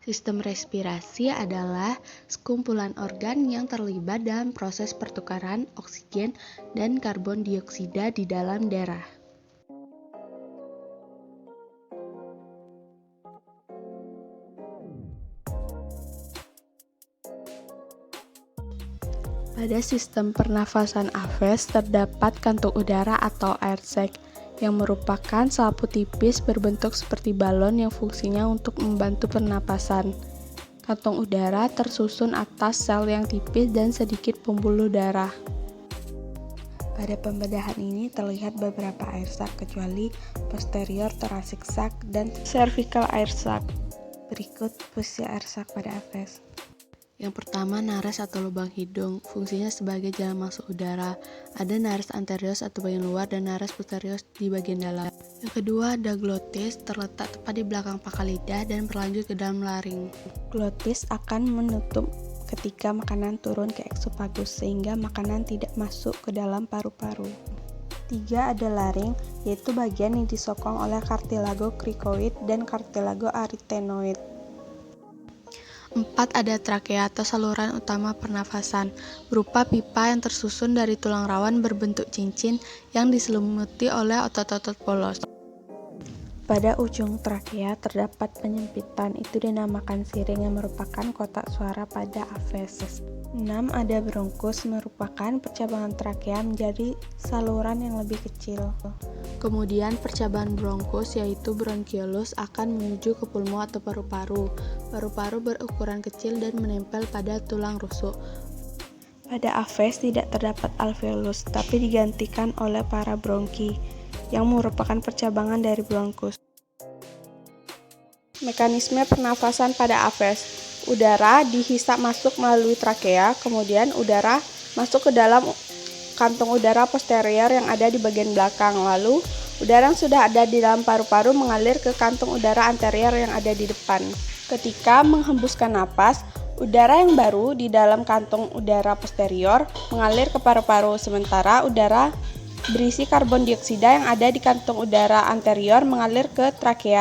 Sistem respirasi adalah sekumpulan organ yang terlibat dalam proses pertukaran oksigen dan karbon dioksida di dalam darah. Pada sistem pernafasan Aves terdapat kantung udara atau air sac yang merupakan selaput tipis berbentuk seperti balon yang fungsinya untuk membantu pernapasan. Kantung udara tersusun atas sel yang tipis dan sedikit pembuluh darah. Pada pembedahan ini terlihat beberapa air sac kecuali posterior thoracic sac dan cervical air sac. Berikut fungsi air sac pada Aves. Yang pertama, nares atau lubang hidung, fungsinya sebagai jalan masuk udara. Ada nares anterior atau bagian luar dan nares posterior di bagian dalam. Yang kedua, ada glotis, terletak tepat di belakang pangkal lidah dan berlanjut ke dalam laring. Glotis akan menutup ketika makanan turun ke eksofagus sehingga makanan tidak masuk ke dalam paru-paru. 3. Ada laring, yaitu bagian yang disokong oleh kartilago cricoid dan kartilago arytenoid. 4. Ada trakea atau saluran utama pernafasan, berupa pipa yang tersusun dari tulang rawan berbentuk cincin yang diselimuti oleh otot-otot polos. Pada ujung trakea terdapat penyempitan, itu dinamakan siring yang merupakan kotak suara pada Aves. 6. Ada bronkus, merupakan percabangan trakea menjadi saluran yang lebih kecil. Kemudian percabangan bronkus yaitu bronchiolus akan menuju ke pulmo atau paru-paru. Paru-paru berukuran kecil dan menempel pada tulang rusuk. Pada Aves tidak terdapat alveolus, tapi digantikan oleh parabronki yang merupakan percabangan dari bronkus. Mekanisme pernafasan pada Aves. Udara dihisap masuk melalui trakea, kemudian udara masuk ke dalam kantung udara posterior yang ada di bagian belakang. Lalu, udara yang sudah ada di dalam paru-paru mengalir ke kantung udara anterior yang ada di depan. Ketika menghembuskan napas, udara yang baru di dalam kantung udara posterior mengalir ke paru-paru, sementara udara berisi karbon dioksida yang ada di kantung udara anterior mengalir ke trakea.